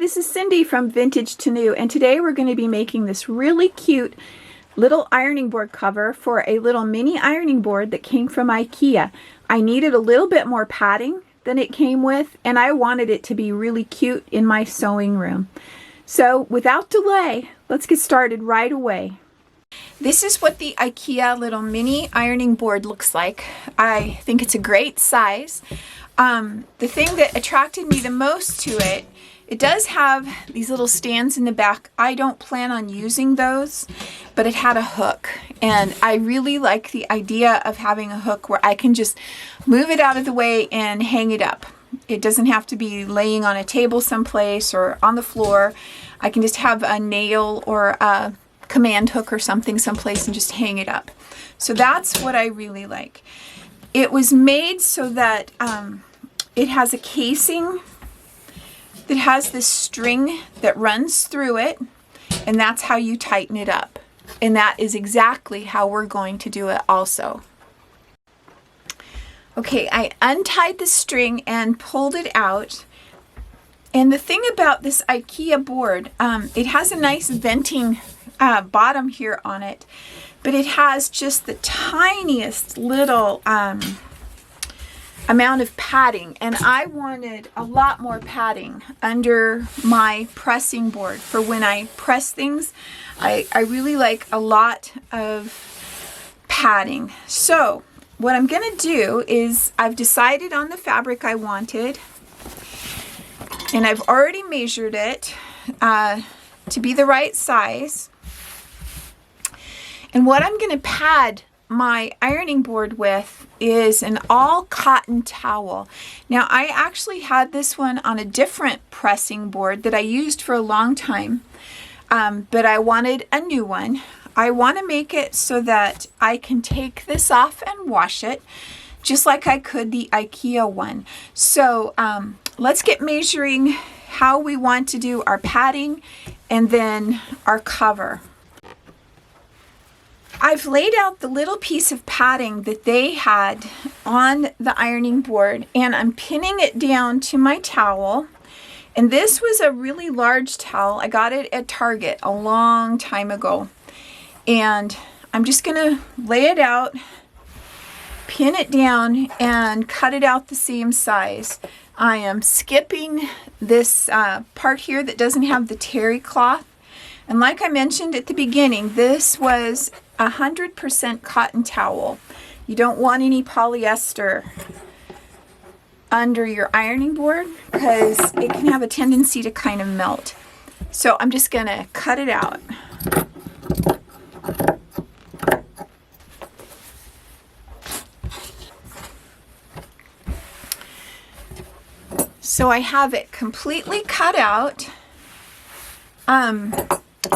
this is Cindy from VintageToNew, and today we're going to be making this really cute little ironing board cover for a little mini ironing board that came from Ikea. I needed a little bit more padding than it came with, and I wanted it to be really cute in my sewing room. So without delay, let's get started right away. This is what the Ikea little mini ironing board looks like. I think it's a great size. The thing that attracted me the most to it, it does have these little stands in the back. I don't plan on using those, but it had a hook, and I really like the idea of having a hook where I can just move it out of the way and hang it up. It doesn't have to be laying on a table someplace or on the floor. I can just have a nail or a command hook or something someplace and just hang it up. So that's what I really like. It was made so that it has a casing that has this string that runs through it, and that's how you tighten it up. And that is exactly how we're going to do it also. Okay, I untied the string and pulled it out. And the thing about this Ikea board, it has a nice venting bottom here on it, but it has just the tiniest little amount of padding, and I wanted a lot more padding under my pressing board for when I press things. I really like a lot of padding. So what I'm going to do is I've decided on the fabric I wanted, and I've already measured it to be the right size. And what I'm going to pad my ironing board with is an all cotton towel. Now, I actually had this one on a different pressing board that I used for a long time, but I wanted a new one. I want to make it so that I can take this off and wash it just like I could the Ikea one. So let's get measuring how we want to do our padding and then our cover. I've laid out the little piece of padding that they had on the ironing board, and I'm pinning it down to my towel. And this was a really large towel. I got it at Target a long time ago. And I'm just going to lay it out, pin it down, and cut it out the same size. I am skipping this part here that doesn't have the terry cloth. And like I mentioned at the beginning, this was 100% cotton towel. You don't want any polyester under your ironing board because it can have a tendency to kind of melt. So I'm just going to cut it out. So I have it completely cut out.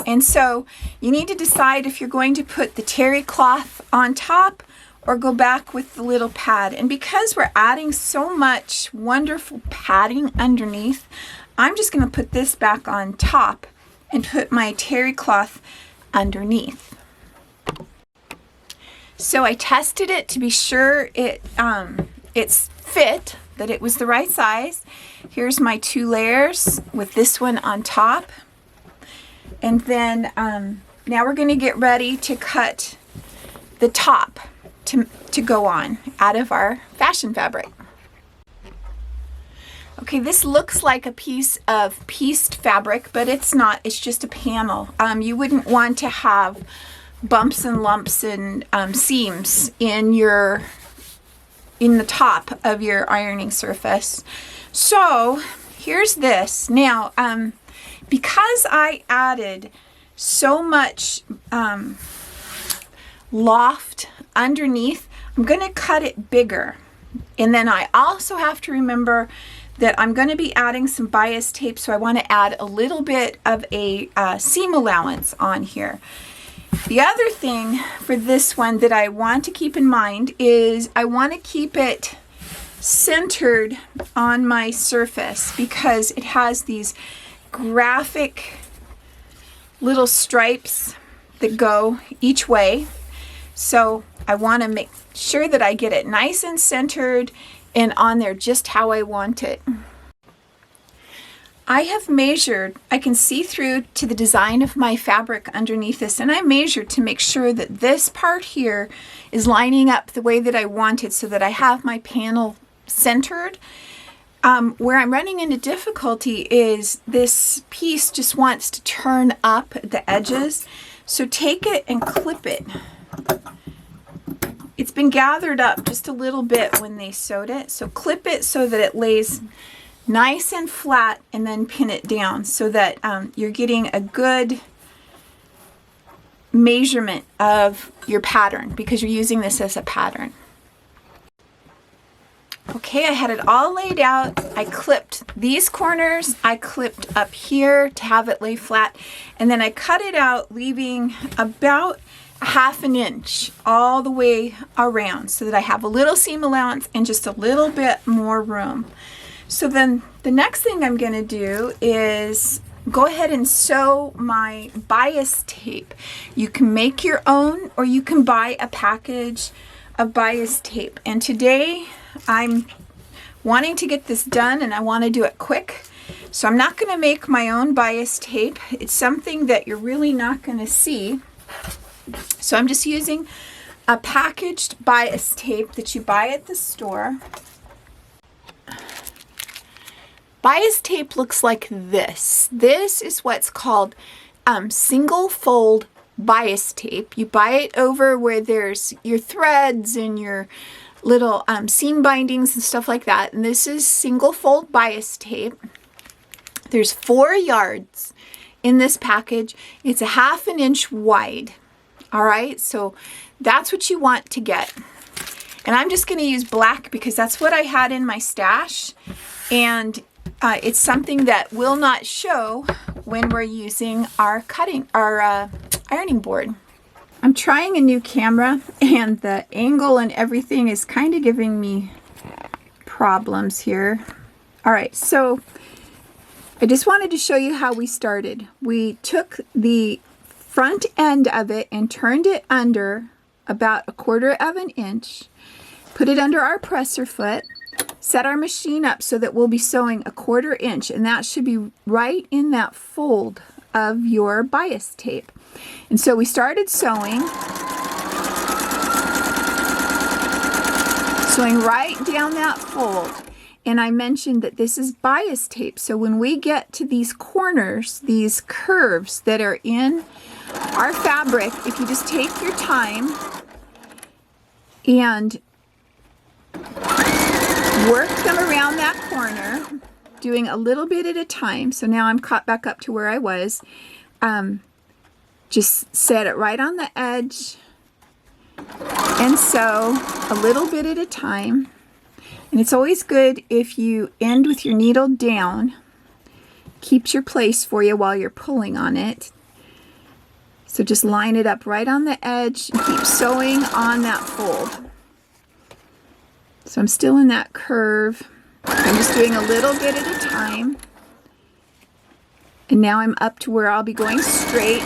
And so you need to decide if you're going to put the terry cloth on top or go back with the little pad. And because we're adding so much wonderful padding underneath, I'm just going to put this back on top and put my terry cloth underneath. So I tested it to be sure it's fit, that it was the right size. Here's my 2 layers with this one on top. And then now we're going to get ready to cut the top to go on out of our fashion fabric. Okay, this looks like a piece of pieced fabric, but it's not. It's just a panel. You wouldn't want to have bumps and lumps and seams in the top of your ironing surface. So here's this. Now, because I added so much loft underneath, I'm going to cut it bigger. And then I also have to remember that I'm going to be adding some bias tape, so I want to add a little bit of a seam allowance on here. The other thing for this one that I want to keep in mind is I want to keep it centered on my surface because it has these graphic little stripes that go each way. So I want to make sure that I get it nice and centered and on there just how I want it. I have measured, I can see through to the design of my fabric underneath this, and I measured to make sure that this part here is lining up the way that I want it so that I have my panel centered. Where I'm running into difficulty is this piece just wants to turn up at the edges. So take it and clip it. It's been gathered up just a little bit when they sewed it. So clip it so that it lays nice and flat, and then pin it down so that you're getting a good measurement of your pattern, because you're using this as a pattern. Okay, I had it all laid out. I clipped these corners. I clipped up here to have it lay flat, and then I cut it out, leaving about a ½ inch all the way around so that I have a little seam allowance and just a little bit more room. So then the next thing I'm going to do is go ahead and sew my bias tape. You can make your own, or you can buy a package of bias tape. And today I'm wanting to get this done, and I want to do it quick. So I'm not going to make my own bias tape. It's something that you're really not going to see. So I'm just using a packaged bias tape that you buy at the store. Bias tape looks like this. This is what's called single fold bias tape. You buy it over where there's your threads and your little seam bindings and stuff like that. And this is single fold bias tape. There's 4 yards in this package. It's a ½ inch wide. All right, so that's what you want to get. And I'm just going to use black because that's what I had in my stash. And it's something that will not show when we're using our ironing board. I'm trying a new camera, and the angle and everything is kind of giving me problems here. All right, so I just wanted to show you how we started. We took the front end of it and turned it under about a ½ inch, put it under our presser foot, set our machine up so that we'll be sewing a ½ inch, and that should be right in that fold of your bias tape. And so we started sewing right down that fold. And I mentioned that this is bias tape, so when we get to these corners, these curves that are in our fabric, if you just take your time and work them around that corner, doing a little bit at a time. So now I'm caught back up to where I was. Just set it right on the edge and sew a little bit at a time. And it's always good if you end with your needle down. Keeps your place for you while you're pulling on it. So just line it up right on the edge and keep sewing on that fold. So I'm still in that curve. I'm just doing a little bit at a time. And now I'm up to where I'll be going straight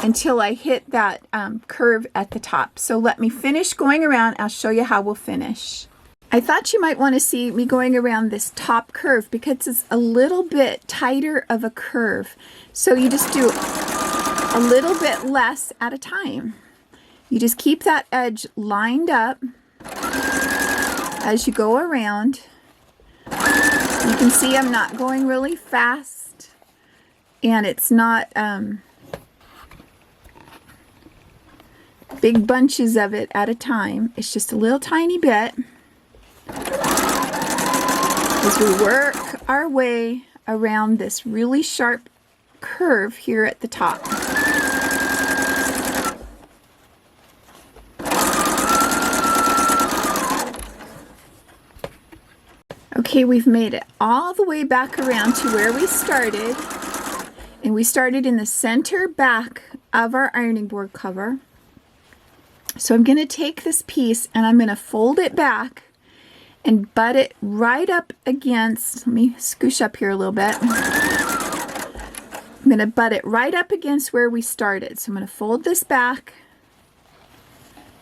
until I hit that curve at the top. So let me finish going around. I'll show you how we'll finish. I thought you might want to see me going around this top curve because it's a little bit tighter of a curve. So you just do a little bit less at a time. You just keep that edge lined up as you go around. You can see I'm not going really fast, and it's not big bunches of it at a time. It's just a little tiny bit as we work our way around this really sharp curve here at the top. Okay, we've made it all the way back around to where we started, and we started in the center back of our ironing board cover. So I'm going to take this piece and I'm going to fold it back and butt it right up against, let me scoosh up here a little bit. I'm going to butt it right up against where we started. So I'm going to fold this back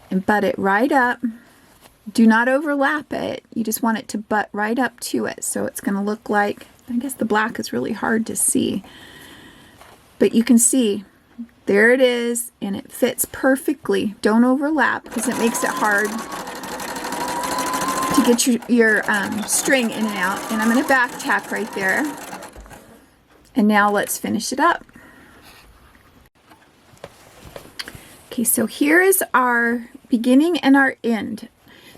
and butt it right up. Do not overlap it. You just want it to butt right up to it. So it's going to look like I guess the black is really hard to see. But you can see, there it is, and it fits perfectly. Don't overlap because it makes it hard to get your string in and out. And I'm going to back tack right there. And now let's finish it up. Okay, so here is our beginning and our end.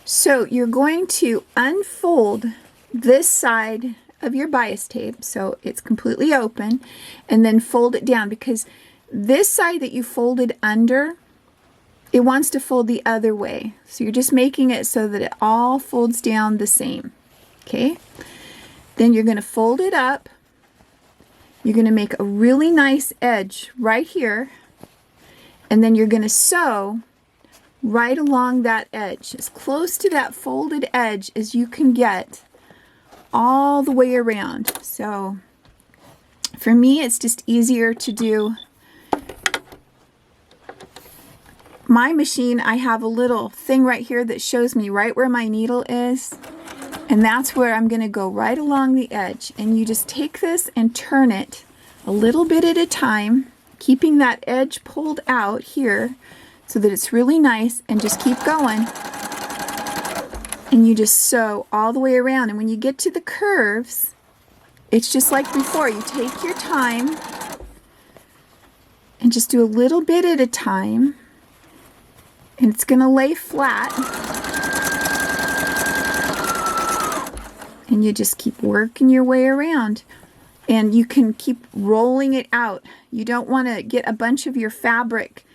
So you're going to unfold this side of your bias tape so it's completely open, and then fold it down, because this side that you folded under, it wants to fold the other way. So you're just making it so that it all folds down the same. Okay, then you're going to fold it up. You're going to make a really nice edge right here, and then you're going to sew right along that edge, as close to that folded edge as you can get, all the way around. So for me, it's just easier to do. My machine, I have a little thing right here that shows me right where my needle is, and that's where I'm going to go right along the edge. And you just take this and turn it a little bit at a time, keeping that edge pulled out here so that it's really nice, and just keep going. And you just sew all the way around. And when you get to the curves, it's just like before. You take your time and just do a little bit at a time. And it's going to lay flat. And you just keep working your way around. And you can keep rolling it out. You don't want to get a bunch of your fabric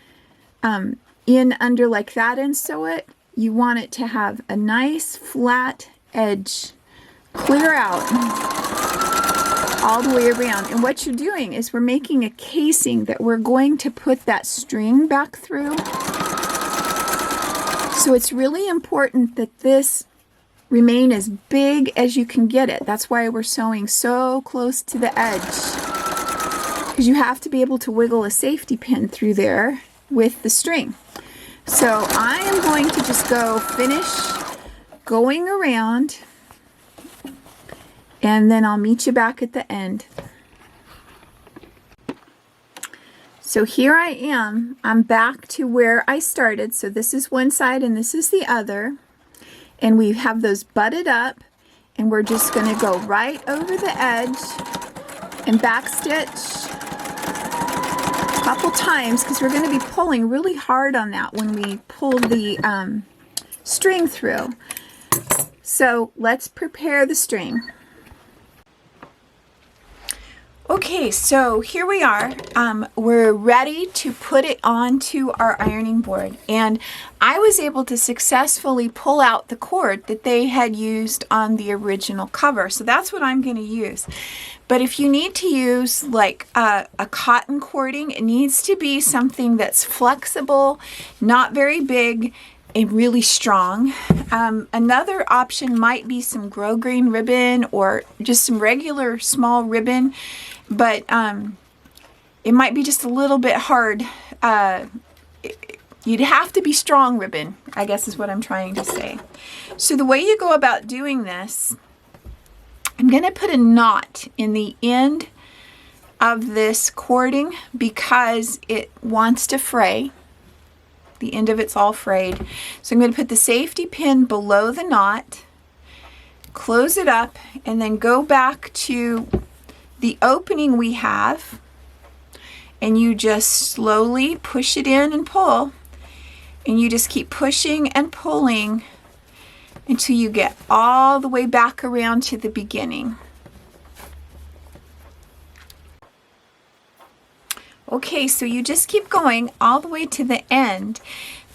in under like that and sew it. You want it to have a nice flat edge, clear out all the way around. And what you're doing is we're making a casing that we're going to put that string back through. So it's really important that this remain as big as you can get it. That's why we're sewing so close to the edge, because you have to be able to wiggle a safety pin through there with the string. So I am going to just go finish going around, and then I'll meet you back at the end. So here I am. I'm back to where I started. So this is one side and this is the other. And we have those butted up, and we're just going to go right over the edge and back stitch a couple times, because we're going to be pulling really hard on that when we pull the string through. So let's prepare the string. Okay, so here we are. We're ready to put it onto our ironing board, and I was able to successfully pull out the cord that they had used on the original cover. So that's what I'm going to use. But if you need to use like a cotton cording, it needs to be something that's flexible, not very big, and really strong. Another option might be some grosgrain ribbon or just some regular small ribbon, but it might be just a little bit hard. You'd have to be strong ribbon, I guess is what I'm trying to say. So the way you go about doing this, I'm going to put a knot in the end of this cording because it wants to fray. The end of it's all frayed. So I'm going to put the safety pin below the knot, close it up, and then go back to the opening we have, and you just slowly push it in and pull, and you just keep pushing and pulling until you get all the way back around to the beginning. Okay, so you just keep going all the way to the end.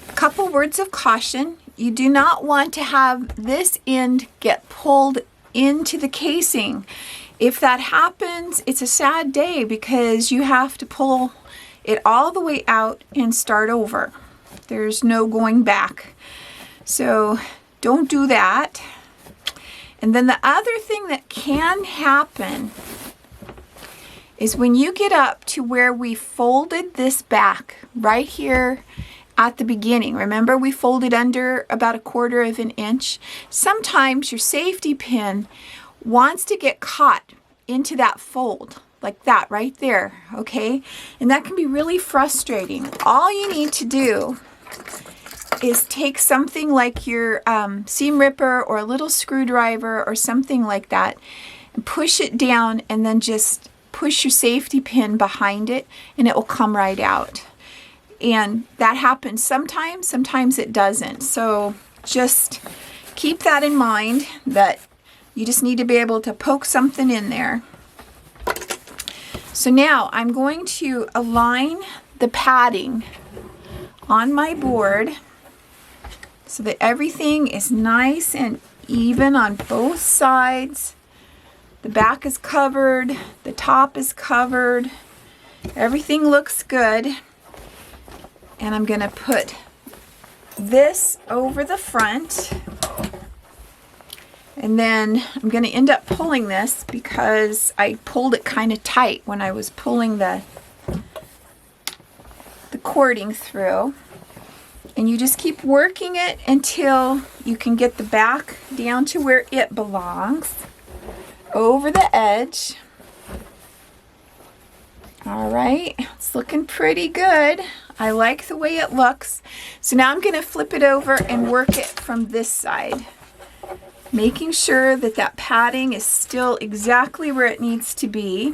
A couple words of caution. You do not want to have this end get pulled into the casing. If that happens, it's a sad day because you have to pull it all the way out and start over. There's no going back. So don't do that. And then the other thing that can happen is when you get up to where we folded this back right here at the beginning. Remember, we folded under about 1/4 of an inch. Sometimes your safety pin wants to get caught into that fold like that right there, okay? And that can be really frustrating. All you need to do is take something like your seam ripper or a little screwdriver or something like that and push it down, and then just push your safety pin behind it and it will come right out. And that happens sometimes, sometimes it doesn't. So just keep that in mind, that you just need to be able to poke something in there. So now I'm going to align the padding on my board so that everything is nice and even on both sides. The back is covered, the top is covered, everything looks good. And I'm going to put this over the front, and then I'm going to end up pulling this because I pulled it kind of tight when I was pulling the cording through. And you just keep working it until you can get the back down to where it belongs, over the edge. All right, it's looking pretty good. I like the way it looks. So now I'm going to flip it over and work it from this side, making sure that that padding is still exactly where it needs to be.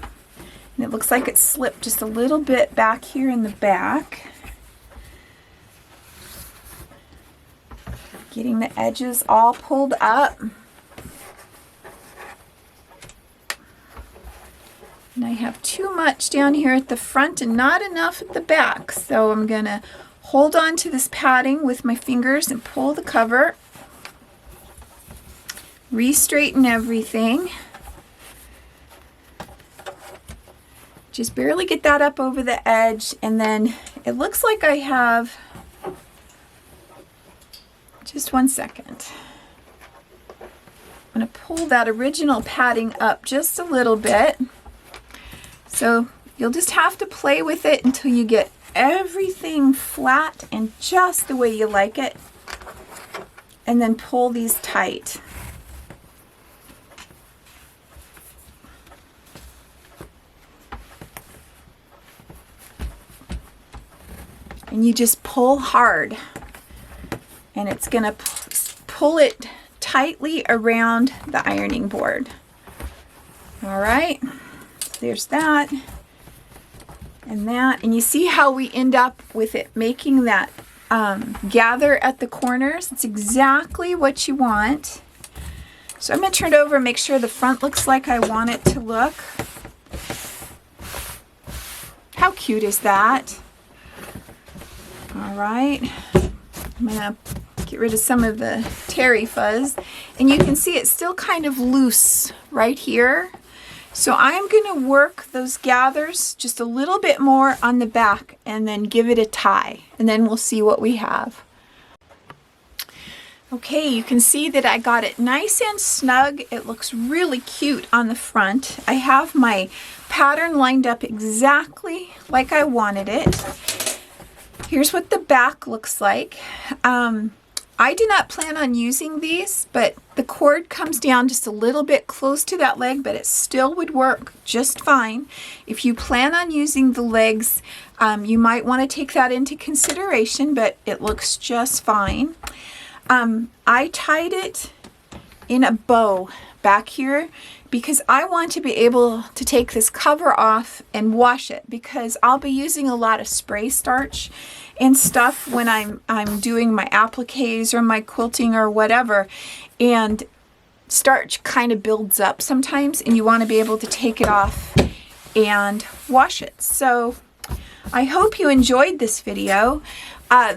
And it looks like it slipped just a little bit back here in the back. Getting the edges all pulled up. And I have too much down here at the front and not enough at the back. So I'm going to hold on to this padding with my fingers and pull the cover. Re-straighten everything. Just barely get that up over the edge, and then it looks like I have, just 1 second. I'm going to pull that original padding up just a little bit. So you'll just have to play with it until you get everything flat and just the way you like it, and then pull these tight. And you just pull hard, and it's going to pull it tightly around the ironing board. All right. There's that and that, and you see how we end up with it making that gather at the corners. It's exactly what you want. So I'm going to turn it over and make sure the front looks like I want it to look. How cute is that? All right, I'm going to get rid of some of the terry fuzz, and you can see it's still kind of loose right here. So I'm going to work those gathers just a little bit more on the back and then give it a tie, and then we'll see what we have. Okay, you can see that I got it nice and snug. It looks really cute on the front. I have my pattern lined up exactly like I wanted it. Here's what the back looks like. I do not plan on using these, but the cord comes down just a little bit close to that leg, but it still would work just fine. If you plan on using the legs, you might want to take that into consideration, but it looks just fine. I tied it in a bow back here because I want to be able to take this cover off and wash it, because I'll be using a lot of spray starch and stuff when I'm doing my appliques or my quilting or whatever, and starch kind of builds up sometimes, and you want to be able to take it off and wash it. So I hope you enjoyed this video.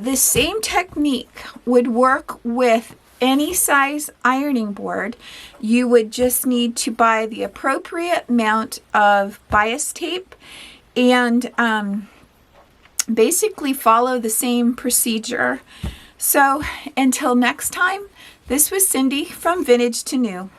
This same technique would work with any size ironing board. You would just need to buy the appropriate amount of bias tape and basically follow the same procedure. So until next time, this was Cindy from Vintage to New.